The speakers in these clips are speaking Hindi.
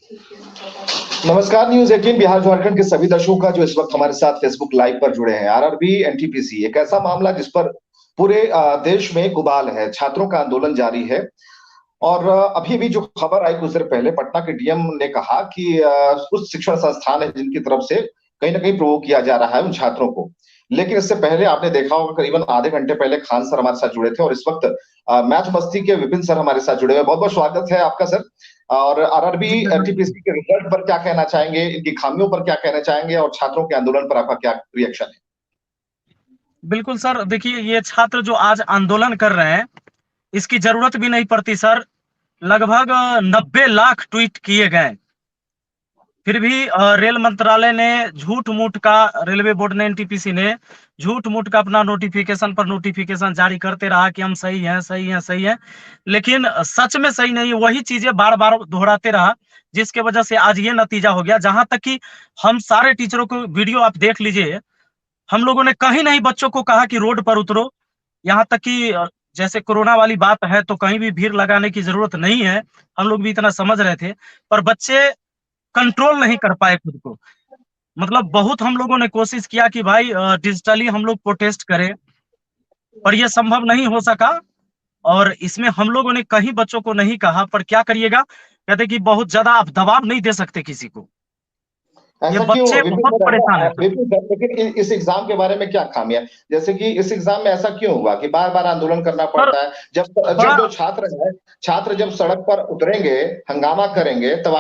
नमस्कार। न्यूज 18 बिहार झारखंड के सभी दर्शकों का जो इस वक्त हमारे साथ फेसबुक लाइव पर जुड़े हैं। आरआरबी एनटीपीसी एक ऐसा मामला जिस पर पूरे देश में गुबाल है। छात्रों का आंदोलन जारी है और अभी भी जो खबर आई कुछ देर पहले, पटना के डीएम ने कहा कि कुछ शिक्षण संस्थान है जिनकी तरफ से कहीं ना कहीं प्रोवोक किया जा रहा है उन छात्रों को। लेकिन इससे पहले आपने देखा होगा, करीबन आधे घंटे पहले खान सर हमारे साथ जुड़े थे और इस वक्त मैथ मस्ती के विपिन सर हमारे साथ जुड़े हुए। बहुत बहुत स्वागत है आपका सर। और आरआरबी जी धन्यवाद। एनटीपीसी के रिजल्ट पर क्या कहना चाहेंगे, इनकी खामियों पर क्या कहना चाहेंगे और छात्रों के आंदोलन पर आपका क्या रिएक्शन है? बिल्कुल सर, देखिए ये छात्र जो आज आंदोलन कर रहे हैं, इसकी जरूरत भी नहीं पड़ती सर। लगभग 90 लाख ट्वीट किए गए, फिर भी रेल मंत्रालय ने झूठ मूठ का, रेलवे बोर्ड ने, एनटीपीसी ने झूठ मूठ का अपना नोटिफिकेशन पर नोटिफिकेशन जारी करते रहा कि हम सही हैं, सही हैं, सही हैं। लेकिन सच में सही नहीं, वही चीजें बार बार दोहराते रहा, जिसके वजह से आज ये नतीजा हो गया। जहां तक कि हम सारे टीचरों को, वीडियो आप देख लीजिए, हम लोगों ने कहीं नहीं बच्चों को कहा कि रोड पर उतरो। यहाँ तक कि जैसे कोरोना वाली बात है तो कहीं भी भीड़ लगाने की जरूरत नहीं है, हम लोग भी इतना समझ रहे थे, पर बच्चे कंट्रोल नहीं कर पाए खुद को। मतलब बहुत हम लोगों ने कोशिश किया कि भाई डिजिटली हम लोग प्रोटेस्ट करें, पर यह संभव नहीं हो सका। और इसमें हम लोगों ने कहीं बच्चों को नहीं कहा, पर क्या करिएगा, कहते कि बहुत ज्यादा आप दबाव नहीं दे सकते किसी को। ये ऐसा क्यों बच्चे विपिन बहुत सर? परेशान ऐसा है सर। विपिन सर, लेकिन इस एग्जाम के बारे में क्या खामियां, जैसे कि इस एग्जाम में ऐसा क्यों हुआ कि बार बार आंदोलन करना सर पड़ता है? जब जब बड़ा जो छात्र है, छात्र जब सड़क पर उतरेंगे, हंगामा करेंगे, तब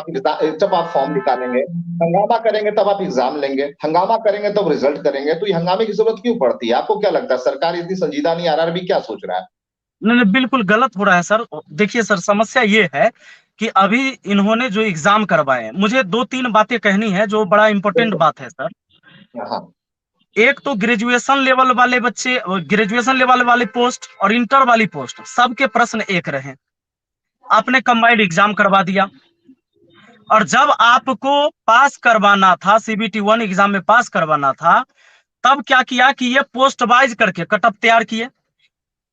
आप फॉर्म निकालेंगे, हंगामा करेंगे तब आप एग्जाम लेंगे, हंगामा करेंगे तब रिजल्ट करेंगे, तो ये हंगामे की जरूरत क्यों पड़ती है? आपको क्या लगता है, सरकार इतनी संजीदा नहीं? आरआरबी क्या सोच रहा है? नहीं नहीं, बिल्कुल गलत हो रहा है सर। देखिए सर, समस्या ये है कि अभी इन्होंने जो एग्जाम करवाए हैं, मुझे दो तीन बातें कहनी है जो बड़ा इंपॉर्टेंट बिल्कुल। बात है सर। हाँ। एक तो ग्रेजुएशन लेवल वाले बच्चे, ग्रेजुएशन लेवल वाले पोस्ट और इंटर वाली पोस्ट, सबके प्रश्न एक रहे। आपने कंबाइंड एग्जाम करवा दिया, और जब आपको पास करवाना था, CBT 1 एग्जाम में पास करवाना था, तब क्या किया कि ये पोस्ट वाइज करके कट ऑफ तैयार किए,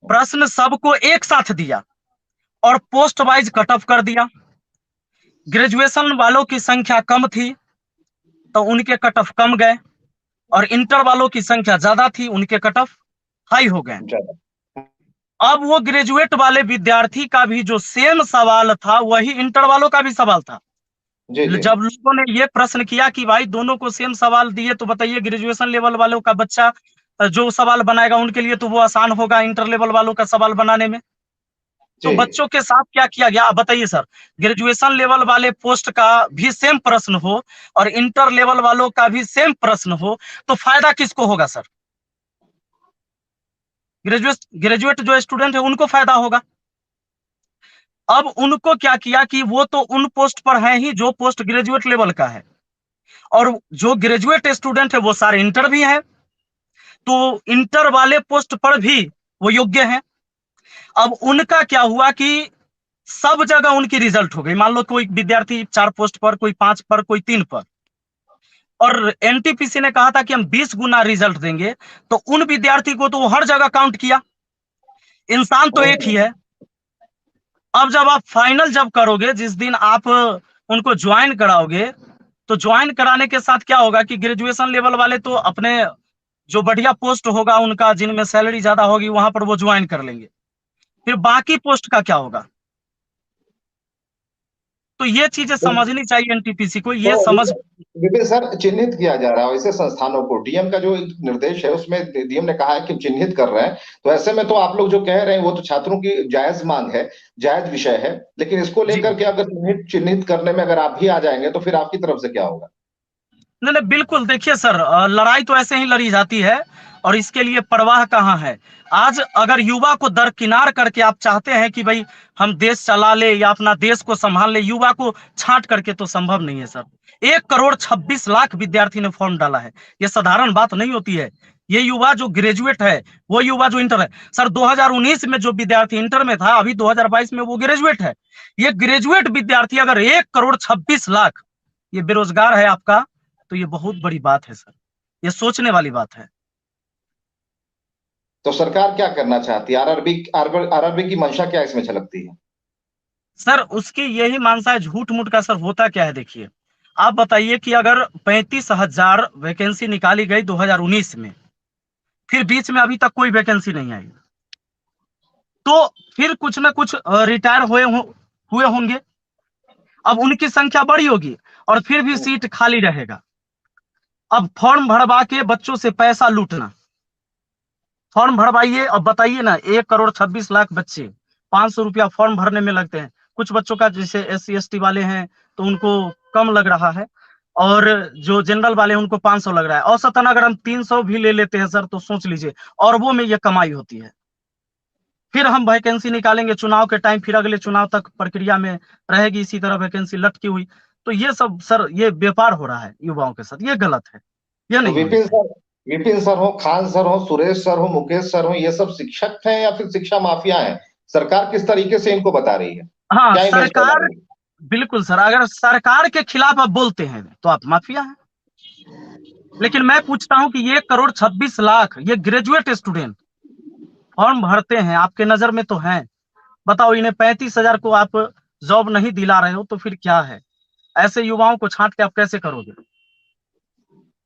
प्रश्न सबको एक साथ दिया और पोस्ट वाइज कट ऑफ कर दिया। ग्रेजुएशन वालों की संख्या कम थी तो उनके कट ऑफ कम गए, और इंटर वालों की संख्या ज्यादा थी, उनके कट ऑफ हाई हो गए। ज्यादा। अब वो ग्रेजुएट वाले विद्यार्थी का भी जो सेम सवाल था, वही इंटर वालों का भी सवाल था। जी जी। जब लोगों ने ये प्रश्न किया कि भाई दोनों को सेम सवाल दिए, तो बताइए ग्रेजुएशन लेवल वालों का बच्चा जो सवाल बनाएगा उनके लिए तो वो आसान होगा इंटर लेवल वालों का सवाल बनाने में। तो जी। बच्चों के साथ क्या किया गया, आप बताइए सर। ग्रेजुएशन लेवल वाले पोस्ट का भी सेम प्रश्न हो और इंटर लेवल वालों का भी सेम प्रश्न हो, तो फायदा किसको होगा सर? ग्रेजुएट जो स्टूडेंट है उनको फायदा होगा। अब उनको क्या किया कि वो तो उन पोस्ट पर है ही जो पोस्ट ग्रेजुएट लेवल का है, और जो ग्रेजुएट स्टूडेंट है वो सारे इंटर भी है, तो इंटर वाले पोस्ट पर भी वो योग्य है। अब उनका क्या हुआ कि सब जगह उनकी रिजल्ट हो गई। मान लो कोई विद्यार्थी 4 पोस्ट पर, कोई 5 पर, कोई 3 पर, और एनटीपीसी ने कहा था कि हम 20 गुना रिजल्ट देंगे, तो उन विद्यार्थी को तो वो हर जगह काउंट किया। इंसान तो एक ही है। अब जब आप फाइनल जब करोगे, जिस दिन आप उनको ज्वाइन कराओगे, तो ज्वाइन कराने के साथ क्या होगा कि ग्रेजुएशन लेवल वाले तो अपने जो बढ़िया पोस्ट होगा उनका, जिनमें सैलरी ज्यादा होगी, वहां पर वो ज्वाइन कर लेंगे। फिर बाकी पोस्ट का क्या होगा? तो ये चीजें समझनी चाहिए एनटीपीसी को, तो ये समझ। विपिन सर, चिन्हित किया जा रहा है ऐसे संस्थानों को। डीएम का जो निर्देश है उसमें डीएम ने कहा है कि चिन्हित कर रहे हैं। तो ऐसे में तो आप लोग जो कह रहे हैं वो तो छात्रों की जायज मांग है, जायज विषय है, लेकिन इसको जी लेकर के अगर चिन्हित चिन्हित करने में अगर आप भी आ जाएंगे तो फिर आपकी तरफ से क्या होगा? नहीं नहीं, बिल्कुल। देखिए सर, लड़ाई तो ऐसे ही लड़ी जाती है, और इसके लिए परवाह कहाँ है। आज अगर युवा को दरकिनार करके आप चाहते हैं कि भाई हम देश चला ले या अपना देश को संभाल ले, युवा को छांट करके तो संभव नहीं है सर। 1 करोड़ 26 लाख विद्यार्थी ने फॉर्म डाला है, ये साधारण बात नहीं होती है। ये युवा जो ग्रेजुएट है, वो युवा जो इंटर है, सर 2019 में जो विद्यार्थी इंटर में था, अभी 2022 में वो ग्रेजुएट है। ये ग्रेजुएट विद्यार्थी अगर 1 करोड़ 26 लाख ये बेरोजगार है आपका, तो ये बहुत बड़ी बात है सर, ये सोचने वाली बात है। तो सरकार क्या करना चाहती है? आरआरबी आरआरबी की मंशा क्या इसमें झलकती है? सर उसकी यही मानसा है, झूठ मूठ का। सर होता क्या है देखिए, आप बताइए कि अगर 35,000 वैकेंसी निकाली गई 2019 में, फिर बीच में अभी तक कोई वैकेंसी नहीं आई, तो फिर कुछ ना कुछ रिटायर हुए होंगे। अब उनकी संख्या बड़ी होगी और फिर भी सीट खाली रहेगा। अब फॉर्म भरवा के बच्चों से पैसा लूटना, फॉर्म भरवाइए। अब बताइए ना, 1,26,00,000 बच्चे, 500 रुपया फॉर्म भरने में लगते हैं। कुछ बच्चों का जैसे SC ST वाले हैं तो उनको कम लग रहा है, और जो जनरल वाले हैं उनको 500 लग रहा है। औसतन अगर हम 300 भी ले लेते हैं सर, तो सोच लीजिए अरबों में ये कमाई होती है। फिर हम वैकेंसी निकालेंगे चुनाव के टाइम, फिर अगले चुनाव तक प्रक्रिया में रहेगी इसी तरह वैकेंसी लटकी हुई। तो ये सब सर, ये व्यापार हो रहा है युवाओं के साथ, ये गलत है, ये तो नहीं होनी चाहिए। विपिन सर हो, खान सर हो, सुरेश सर हो, मुकेश सर हो, ये सब शिक्षक हैं या फिर शिक्षा माफिया हैं? सरकार किस तरीके से इनको बता रही है, हाँ क्या इमेज फैला सरकार, रही है? बिल्कुल सर, अगर सरकार के खिलाफ आप बोलते हैं तो आप माफिया हैं। लेकिन मैं पूछता हूं कि ये 1,26,00,000 ये ग्रेजुएट स्टूडेंट फॉर्म भरते हैं, आपके नजर में तो हैं। बताओ, इन्हें 35,000 को आप जॉब नहीं दिला रहे हो तो फिर क्या है? ऐसे युवाओं को छांट के आप कैसे करोगे?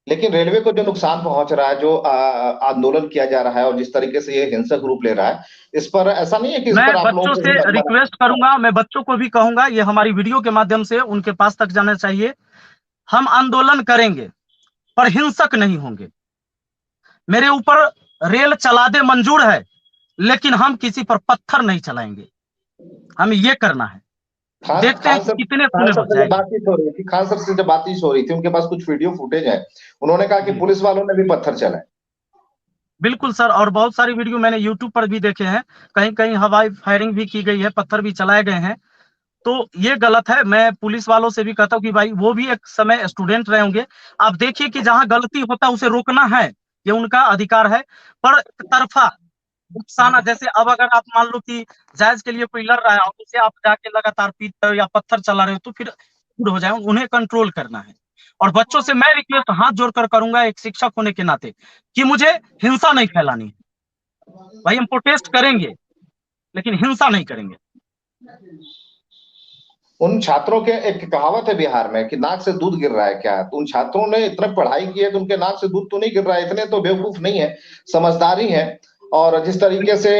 लेकिन रेलवे को जो नुकसान पहुंच रहा है, जो आंदोलन किया जा रहा है और जिस तरीके से ये हिंसक रूप ले रहा है, इस पर ऐसा नहीं है कि इस मैं पर आप लोगों बच्चों को से भी रिक्वेस्ट करूंगा, मैं बच्चों को भी कहूंगा, ये हमारी वीडियो के माध्यम से उनके पास तक जाना चाहिए। हम आंदोलन करेंगे पर हिंसक नहीं होंगे। मेरे ऊपर रेल चला दे मंजूर है, लेकिन हम किसी पर पत्थर नहीं चलाएंगे। हमें ये करना है। खान देखते हैं खान कि सर कितने खान खूने सर बच से जब जाएगी। बातचीत हो रही थी, खान सर से जब बातचीत हो रही थी, उनके पास कुछ वीडियो फुटेज है। उन्होंने कहा कि जी पुलिस वालों ने भी पत्थर चलाए। बिल्कुल सर, और बहुत सारी वीडियो मैंने यूट्यूब पर भी देखे हैं। कहीं कहीं हवाई फायरिंग भी की गई है, पत्थर भी चलाए गए हैं। तो ये गलत है। मैं पुलिस वालों से भी कहता हूँ कि भाई वो भी एक समय स्टूडेंट रहे होंगे। आप देखिए कि जहां गलती होता है उसे रोकना है, ये उनका अधिकार है। पर एक तरफा उकसाना, जैसे अब अगर आप मान लो कि जायज के लिए कोई लड़ रहा है और उसे आप जाके लगातार पीट रहे हो या पत्थर चला रहे हो, तो फिर दूर हो जाए। उन्हें कंट्रोल करना है। और बच्चों से मैं रिक्वेस्ट हाथ जोड़कर करूंगा एक शिक्षक होने के नाते, कि मुझे हिंसा नहीं फैलानी है। भाई हम प्रोटेस्ट करेंगे लेकिन हिंसा नहीं करेंगे। उन छात्रों के, एक कहावत है बिहार में कि नाक से दूध गिर रहा है क्या, तो उन छात्रों ने इतना पढ़ाई की है तो उनके नाक से दूध तो नहीं गिर रहा है। इतने तो बेवकूफ नहीं है, समझदारी है। और जिस तरीके से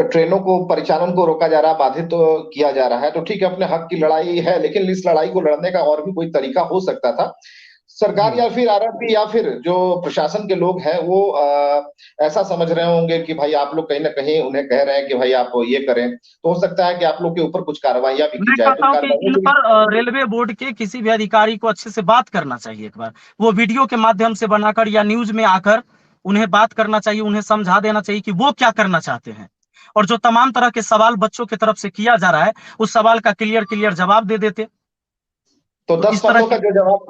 ट्रेनों को, परिचालन को रोका जा रहा है, बाधित तो किया जा रहा है, तो ठीक है, अपने हक की लड़ाई है, लेकिन इस लड़ाई को लड़ने का और भी कोई तरीका हो सकता था। सरकार जी या फिर आरआरबी या फिर जो प्रशासन के लोग हैं वो ऐसा समझ रहे होंगे कि भाई आप लोग कहीं ना कहीं उन्हें कह रहे हैं कि भाई आप ये करें, तो हो सकता है कि आप लोग के ऊपर कुछ कार्रवाइयां भी की मैं जाए, तो कहता इन हूँ कि कार्रवाइयों इन को भी। पर रेलवे बोर्ड के किसी भी अधिकारी को अच्छे से बात करना चाहिए। एक बार वो वीडियो के माध्यम से बनाकर या न्यूज में आकर उन्हें बात करना चाहिए, उन्हें समझा देना चाहिए कि वो क्या करना चाहते हैं। और जो तमाम तरह के सवाल बच्चों की तरफ से किया जा रहा है, उस सवाल का क्लियर क्लियर जवाब दे देते। तो तो इस तरह की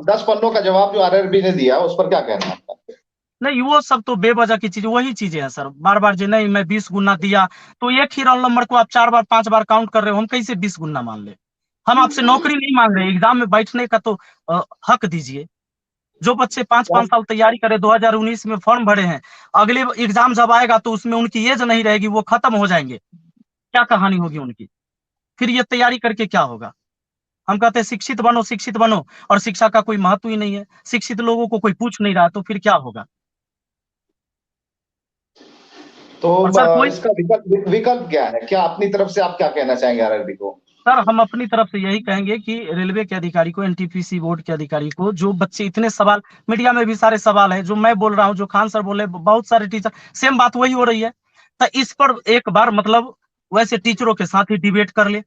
10 पन्नों का जवाब जो आरआरबी ने दिया, उस पर क्या कहना है आपका? नहीं, वो सब तो बेवजह की चीज, वही चीजें हैं सर। बार बार जी नहीं मैं 20 गुना दिया, तो एक ही रोल नंबर को आप 4 बार 5 बार काउंट कर रहे हो, हम कैसे 20 गुना मान ले? हम आपसे नौकरी नहीं मांग रहे, एग्जाम में बैठने का तो हक दीजिए। जो बच्चे 5-5 साल तैयारी करे, 2019 में फॉर्म भरे हैं, अगले एग्जाम जब आएगा तो उसमें उनकी एज नहीं रहेगी, वो खत्म हो जाएंगे। क्या कहानी होगी उनकी? फिर ये तैयारी करके क्या होगा? हम कहते हैं शिक्षित बनो, शिक्षित बनो, और शिक्षा का कोई महत्व ही नहीं है। शिक्षित लोगों को कोई पूछ नहीं रहा, तो फिर क्या होगा? तो और सर कोई, इसका विकल्प विकल्प क्या है? क्या अपनी तरफ से आप क्या कहना चाहेंगे आरआरबी को? सर हम अपनी तरफ से यही कहेंगे कि रेलवे के अधिकारी को, NTPC बोर्ड के अधिकारी को, जो बच्चे इतने सवाल, मीडिया में भी सारे सवाल है, जो मैं बोल रहा हूँ, जो खान सर बोले, बहुत सारे टीचर सेम बात वही हो रही है। तो इस पर एक बार मतलब वैसे टीचरों के साथ ही डिबेट कर ले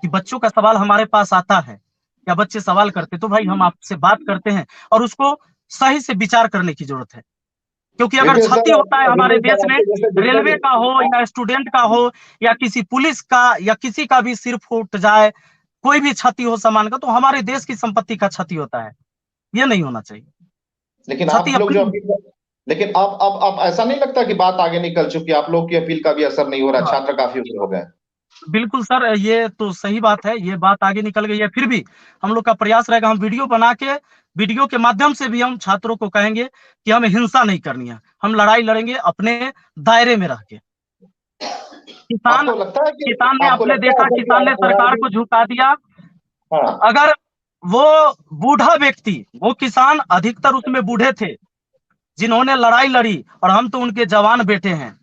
कि बच्चों का सवाल हमारे पास आता है या बच्चे सवाल करते, तो भाई हम आपसे बात करते हैं और उसको सही से विचार करने की जरूरत है। क्योंकि अगर क्षति होता है हमारे विपिन देश सर में, आपके जैसे जितने रेलवे भी, का हो या स्टूडेंट का हो या किसी पुलिस का या किसी का भी सिर फूट जाए, कोई भी क्षति हो सामान का, तो हमारे देश की संपत्ति का क्षति होता है। ये नहीं होना चाहिए। लेकिन क्षति आप लोग जो अपनी। अपील, लेकिन अब ऐसा नहीं लगता कि बात आगे निकल चुकी है? आप लोग की अपील का भी असर नहीं हो रहा, हाँ, छात्र काफी उग्र हो गए। बिल्कुल सर, ये तो सही बात है, ये बात आगे निकल गई है। फिर भी हम लोग का प्रयास रहेगा, हम वीडियो बना के, वीडियो के माध्यम से भी हम छात्रों को कहेंगे कि हमें हिंसा नहीं करनी है, हम लड़ाई लड़ेंगे अपने दायरे में रह के। किसान आपको लगता है कि किसान ने आपको आपने लगता है देखा, ऐसा कि किसान ने सरकार आरआरबी? को झुका दिया। हाँ। अगर वो बूढ़ा व्यक्ति, वो किसान अधिकतर उसमें बूढ़े थे जिन्होंने लड़ाई लड़ी, और हम तो उनके जवान बेटे हैं,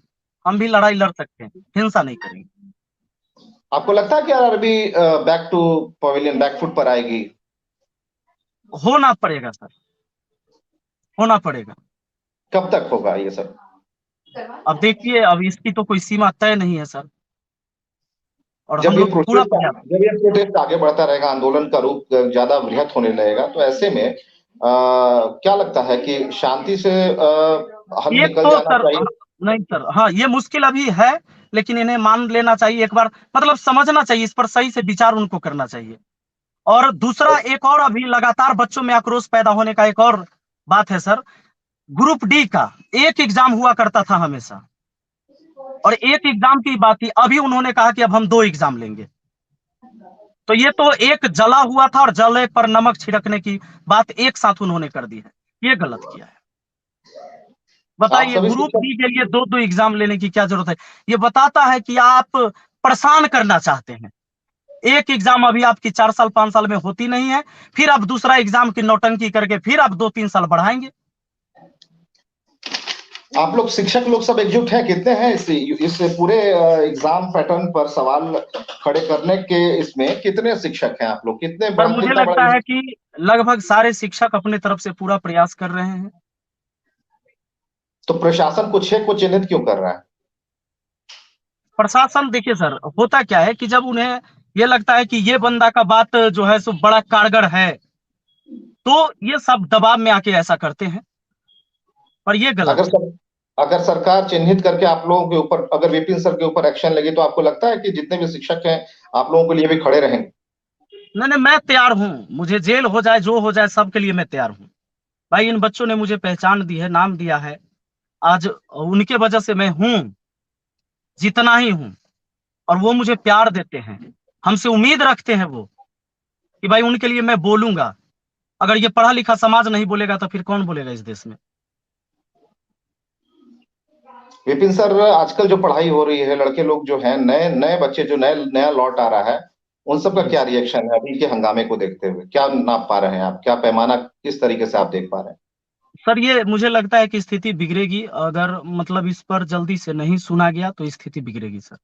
हम भी लड़ाई लड़ सकते हैं, हिंसा नहीं करेंगे। आपको लगता है कि RRB back to pavilion, back foot पर आएगी? होना पड़ेगा सर, होना पड़ेगा। कब तक होगा ये सब? अब देखिए, अब इसकी तो कोई सीमा तय नहीं है सर, और हम जब ये लोग पूरा प्रोटेस्ट प्रयास। जब ये प्रोटेस्ट आगे बढ़ता रहेगा, आंदोलन का रूप ज्यादा बृहत होने लगेगा, तो ऐसे में क्या लगता है कि शांति से हल एक निकल तो जाना सर, चाहिए? नहीं सर, हाँ ये मुश्किल अभी है, लेकिन इन्हें मान लेना चाहिए एक बार, मतलब समझना चाहिए, इस पर सही से विचार उनको करना चाहिए। और दूसरा, एक और अभी लगातार बच्चों में आक्रोश पैदा होने का एक और बात है सर। ग्रुप डी का एक एग्जाम हुआ करता था हमेशा, और एक एग्जाम की बात थी, अभी उन्होंने कहा कि अब हम 2 एग्जाम लेंगे। तो ये तो एक जला हुआ था और जले पर नमक छिड़कने की बात एक साथ उन्होंने कर दी है, ये गलत किया है। आप बताइए, सभी ग्रुप शिक्षक। डी के लिए 2-2 एग्जाम लेने की क्या जरूरत है? ये बताता है कि आप परेशान करना चाहते हैं। एक एग्जाम अभी आपकी 4 साल 5 साल में होती नहीं है, फिर आप दूसरा एग्जाम की नौटंकी करके फिर आप 2-3 साल बढ़ाएंगे। आप लोग शिक्षक लोग सब एकजुट हैं? कितने हैं इस पूरे एग्जाम पैटर्न पर सवाल खड़े करने के, इसमें कितने शिक्षक हैं आप लोग? कितने पर बड़ा, मुझे कितना लगता बड़ा? है कि लगभग सारे शिक्षक अपने तरफ से पूरा प्रयास कर रहे हैं। तो प्रशासन कुछ है को चिन्हित क्यों कर रहा है? प्रशासन, देखिए सर, होता क्या है कि जब उन्हें ये लगता है कि ये बंदा का बात जो है सो बड़ा कारगर है, तो ये सब दबाव में आके ऐसा करते हैं, पर ये गलत अगर है। सब अगर सरकार चिन्हित करके आप लोगों के ऊपर, अगर विपिन सर के ऊपर एक्शन लगी, तो आपको लगता है कि जितने भी शिक्षक हैं आप लोगों के लिए भी खड़े रहेंगे? नहीं नहीं, मैं तैयार हूँ, मुझे जेल हो जाए जो हो जाए, सबके लिए मैं तैयार हूँ। भाई, इन बच्चों ने मुझे पहचान दी है, नाम दिया है, आज उनके वजह से मैं हूँ, जितना ही हूँ, और वो मुझे प्यार देते हैं, हमसे उम्मीद रखते हैं वो, कि भाई उनके लिए मैं बोलूंगा। अगर ये पढ़ा लिखा समाज नहीं बोलेगा तो फिर कौन बोलेगा इस देश में? विपिन सर, आजकल जो पढ़ाई हो रही है, लड़के लोग जो हैं, नए नए बच्चे जो नया लौट आ रहा है, उन सब का जी क्या रिएक्शन है अभी के हंगामे को देखते हुए? क्या नाप पा रहे हैं आप? क्या पैमाना किस तरीके से आप देख पा रहे हैं? सर, ये मुझे लगता है कि स्थिति बिगड़ेगी, अगर मतलब इस पर जल्दी से नहीं सुना गया तो स्थिति बिगड़ेगी सर,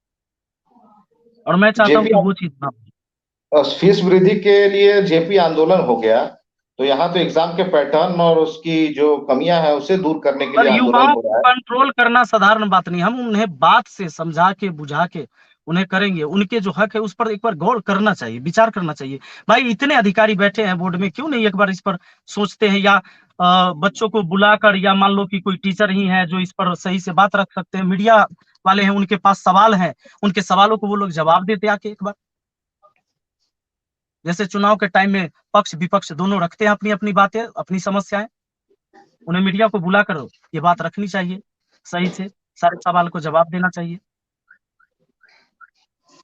और मैं चाहता हूँ जेपी कि वो चीज ना हो। फीस वृद्धि के लिए जेपी आंदोलन हो गया, तो यहाँ तो एग्जाम के पैटर्न और उसकी जो कमियां हैं उसे दूर करने के पर लिए आंदोलन युवाओं हो को रहा है। कंट्रोल करना साधारण बात नहीं, हम उन्हें बात से समझा के बुझा के उन्हें करेंगे, उनके जो हक है उस पर एक बार गौर करना चाहिए, विचार करना चाहिए। भाई, इतने अधिकारी बैठे हैं बोर्ड में, क्यों नहीं एक बार इस पर सोचते हैं, या बच्चों को बुलाकर, या मान लो कि कोई टीचर ही है जो इस पर सही से बात रख सकते हैं, मीडिया वाले हैं, उनके पास सवाल हैं, उनके सवालों को वो लोग जवाब देते आके एक बार। जैसे चुनाव के टाइम में पक्ष विपक्ष दोनों रखते हैं अपनी अपनी बातें, अपनी समस्याएं, उन्हें मीडिया को बुलाकर ये बात रखनी चाहिए, सही से सारे सवाल को जवाब देना चाहिए।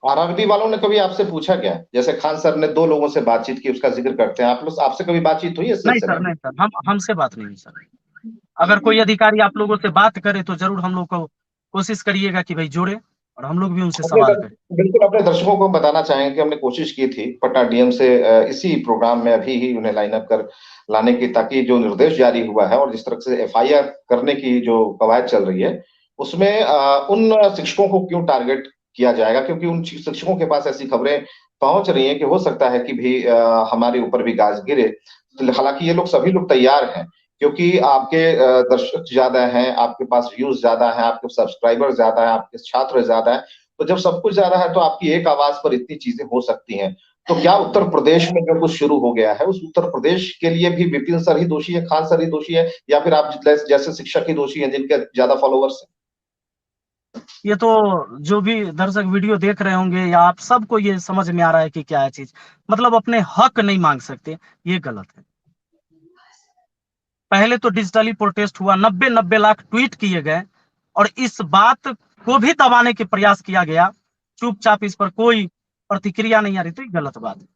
आरआरबी वालों ने कभी आपसे पूछा क्या? जैसे खान सर ने 2 लोगों से बातचीत की, उसका जिक्र करते हैं, आप लोग, आपसे कभी बातचीत हुई इस नहीं सिलसिले सर, में? नहीं सर, हम हमसे बात नहीं हुई सर। अगर कोई अधिकारी आप लोगों से बात करे तो जरूर हम लोग को कोशिश करिएगा कि भाई जोड़े, और हम लोग भी उनसे सवाल करें। बिल्कुल, अपने दर्शकों को हम बताना चाहेंगे कि हमने कोशिश की थी पटना डीएम से इसी प्रोग्राम में अभी ही उन्हें लाइन अप कर लाने की, ताकि जो निर्देश जारी हुआ है और जिस तरह से एफआईआर करने की जो कवायद चल रही है, उसमें उन शिक्षकों को क्यों टारगेट किया जाएगा, क्योंकि उन शिक्षकों के पास ऐसी खबरें पहुंच रही हैं कि हो सकता है कि भी हमारे ऊपर भी गाज गिरे। तो हालांकि ये लोग सभी लोग तैयार हैं, क्योंकि आपके दर्शक ज्यादा हैं, आपके पास व्यूज ज्यादा हैं, आपके सब्सक्राइबर ज्यादा हैं, आपके छात्र ज्यादा हैं, तो जब सब कुछ ज्यादा है तो आपकी एक आवाज पर इतनी चीजें हो सकती हैं। तो क्या उत्तर प्रदेश में जो कुछ शुरू हो गया है, उस उत्तर प्रदेश के लिए भी विपिन सर ही दोषी है, खान सर ही दोषी है, या फिर आप जैसे शिक्षक ही दोषी हैं जिनके ज्यादा फॉलोअर्स हैं? ये तो जो भी दर्शक वीडियो देख रहे होंगे, या आप सबको ये समझ में आ रहा है कि क्या है चीज, मतलब अपने हक नहीं मांग सकते, ये गलत है। पहले तो डिजिटली प्रोटेस्ट हुआ, 90-90 लाख ट्वीट किए गए, और इस बात को भी दबाने के प्रयास किया गया, चुपचाप इस पर कोई प्रतिक्रिया नहीं आ रही, तो ये गलत बात है।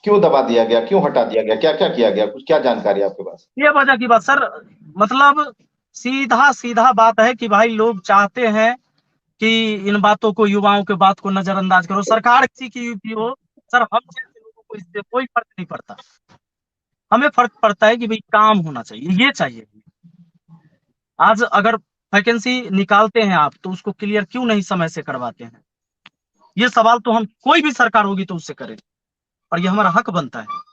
क्यों दबा दिया गया, क्यों हटा दिया गया, क्या क्या किया गया, कुछ क्या जानकारी है आपके पास? ये वजह की बात सर, मतलब सीधा सीधा बात है कि भाई लोग चाहते हैं कि इन बातों को, युवाओं के बात को नजरअंदाज करो। सरकार किसी की भी हो सर, हम जैसे लोगों को इससे कोई फर्क नहीं पड़ता। हमें फर्क पड़ता है कि भाई काम होना चाहिए, ये चाहिए। आज अगर वैकेंसी निकालते हैं आप, तो उसको क्लियर क्यों नहीं समय से करवाते हैं? ये सवाल तो हम, कोई भी सरकार होगी तो उससे करें, और ये हमारा हक बनता है।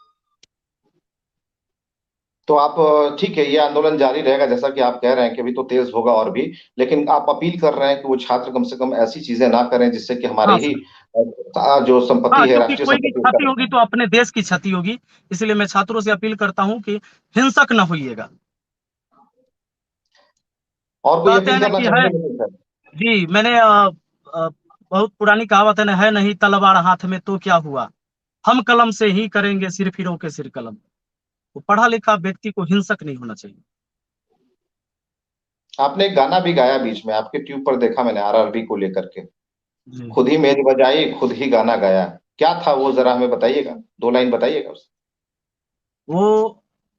तो आप ठीक है, ये आंदोलन जारी रहेगा जैसा कि आप कह रहे हैं कि अभी तो तेज होगा और भी, लेकिन आप अपील कर रहे हैं कि वो छात्र कम से कम ऐसी चीजें ना करें जिससे कि हमारे हाँ ही सर। जो हाँ, संपत्ति है, क्योंकि राष्ट्रीय कोई भी संपत्ति, क्षति उसका होगी तो अपने देश की क्षति होगी। इसलिए मैं छात्रों से अपील करता हूँ कि हिंसक न होइएगा। और कोई कहते अपील हैं ना करना कि है, चाहेंगे नहीं सर? जी मैंने बहुत पुरानी कहावत है ना, है नहीं तलवार हाथ में तो क्या हुआ, हम कलम से ही करेंगे सिर फिरों के सिर कलम। तो पढ़ा लिखा व्यक्ति को हिंसक नहीं होना चाहिए। आपने एक गाना भी गाया बीच में, आपके ट्यूब पर देखा मैंने, आरआरबी को लेकर के। जी। खुद ही मेज बजाई, खुद ही गाना गाया। क्या था वो, जरा हमें बताइएगा, 2 लाइन बताइएगा उस। वो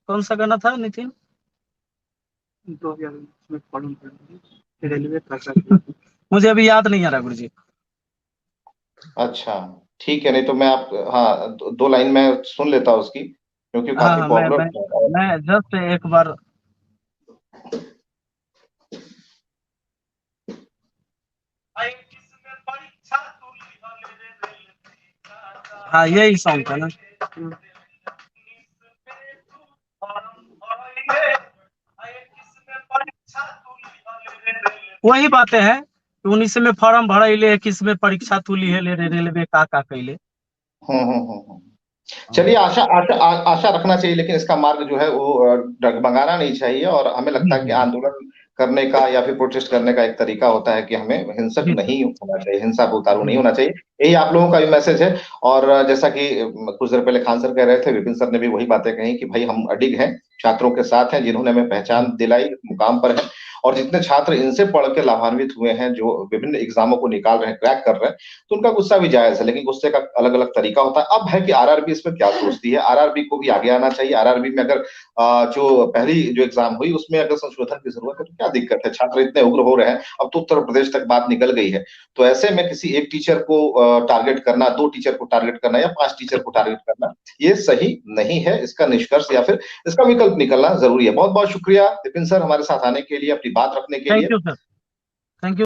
कौन सा गाना था नितिन? 2000 में फॉर्म रेलवे का मुझे अभी याद नहीं आ रहा गुरुजी। अच्छा, ठीक है, नहीं तो मैं आप, हाँ, 2 लाइन में सुन लेता उसकी, क्योंकि हाँ काफी हाँ, पॉपुलर था। और मैं जस्ट एक बार। हाँ, यही सॉन्ग था ना। वही बातें हैं कि 19 में फॉर्म भरैले, 21 में परीक्षा तू लिहे ले रे रेलवे का कैले। चलिए, आशा आशा आशा रखना चाहिए, लेकिन इसका मार्ग जो है वो डगमगाना नहीं चाहिए। और हमें लगता जी है कि जी जी। आंदोलन करने का या फिर प्रोटेस्ट करने का एक तरीका होता है कि हमें हिंसक जी सर। नहीं होना चाहिए, हिंसा को उतारू नहीं जी होना चाहिए। यही आप लोगों का भी मैसेज है। और जैसा कि कुछ देर पहले खान सर कह रहे थे, विपिन सर ने भी वही बातें कही कि भाई हम अडिग हैं, छात्रों के साथ हैं, जिन्होंने हमें जी। पहचान दिलाई, मुकाम पर है। और जितने छात्र इनसे पढ़ के लाभान्वित हुए हैं, जो विभिन्न एग्जामों को निकाल रहे हैं, क्रैक कर रहे हैं, तो उनका गुस्सा भी जायज है, लेकिन गुस्से का अलग अलग तरीका होता है। अब है कि आरआरबी इसमें क्या सोचती है। आरआरबी को भी आगे आना चाहिए। आरआरबी में अगर जो पहली जो एग्जाम हुई उसमें अगर संशोधन की जरूरत है तो क्या दिक्कत है, छात्र इतने उग्र हो रहे हैं, अब तो उत्तर प्रदेश तक बात निकल गई है। तो ऐसे में किसी एक टीचर को टारगेट करना, 2 टीचर को टारगेट करना या 5 टीचर को टारगेट करना, ये सही नहीं है। इसका निष्कर्ष या फिर इसका विकल्प निकलना जरूरी है। बहुत बहुत शुक्रिया विपिन सर, हमारे साथ आने के लिए, अपनी बात रखने के थैंक लिए। You sir. Thank you.